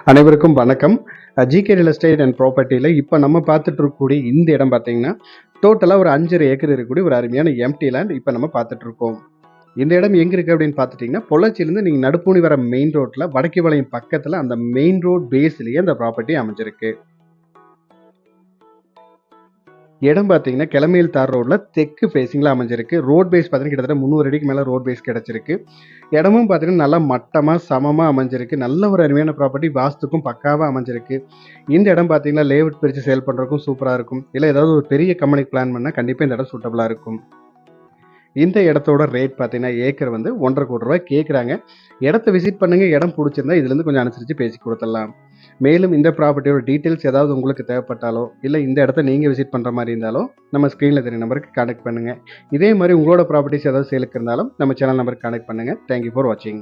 அனைவருக்கும் வணக்கம். GK real estate and ப்ராப்பர்ட்டியில் இப்போ நம்ம பார்த்துட்டு இருக்கக்கூடிய இந்த இடம் பார்த்தீங்கன்னா டோட்டலாக ஒரு 5.5 ஏக்கர் இருக்கக்கூடிய ஒரு அருமையான எம்டி லேண்ட் இப்போ நம்ம பார்த்துட்டு இருக்கோம். இந்த இடம் எங்கே இருக்குது அப்படின்னு பார்த்துட்டிங்கன்னா, பொள்ளாச்சியிலேருந்து நீங்கள் நடுப்பூணி வர மெயின் ரோட்டில் வடக்கு வளையம் பக்கத்தில் அந்த மெயின் ரோட் பேஸ்லேயே அந்த ப்ராப்பர்ட்டி அமைஞ்சிருக்கு. இடம் பார்த்தீங்கன்னா கிளமையில் தார் ரோடில் தெற்கு ஃபேஸிங்கில் அமைஞ்சிருக்கு. ரோட் பேஸ் பார்த்தீங்கன்னா கிட்டத்தட்ட 300 அடிக்கு மேலே ரோட் பேஸ் கிடச்சிருக்கு. இடமும் பார்த்தீங்கன்னா நல்லா மட்டமாக சமமாக அமைஞ்சிருக்கு. நல்ல ஒரு அருமையான ப்ராப்பர்ட்டி, வாஸ்துக்கும் பக்காவாக அமைஞ்சிருக்கு. இந்த இடம் பார்த்தீங்கன்னா லேஅவுட் பிரித்து சேல் பண்ணுறதுக்கும் சூப்பராக இருக்கும். இல்லை ஏதாவது ஒரு பெரிய கம்பெனிக்கு பிளான் பண்ணால் கண்டிப்பாக இந்த இடம் சூட்டபுளாக இருக்கும். இந்த இடத்தோட ரேட் பார்த்தீங்கன்னா ஏக்கர் வந்து 1.5 கோடி ரூபாய் கேட்குறாங்க. இடத்த விசிட் பண்ணுங்கள். இடம் பிடிச்சிருந்தா இதுலேருந்து கொஞ்சம் அனுசரித்து பேசி கொடுத்துடலாம். மேலும் இந்த ப்ராப்பர்ட்டியோட டீட்டெயில்ஸ் ஏதாவது உங்களுக்கு தேவைப்பட்டாலோ, இல்லை இந்த இடத்த நீங்கள் விசிட் பண்ணுற மாதிரி இருந்தாலோ நம்ம ஸ்க்ரீனில் தெரிய நம்பருக்கு கான்டெக்ட் பண்ணுங்கள். இதே மாதிரி உங்களோட ப்ராப்பர்ட்டிஸ் ஏதாவது சேலுக்கு இருந்தாலும் நம்ம சேனல் நம்பருக்கு கான்டெக்ட் பண்ணுங்கள். தேங்க்யூ ஃபார் வாட்சிங்.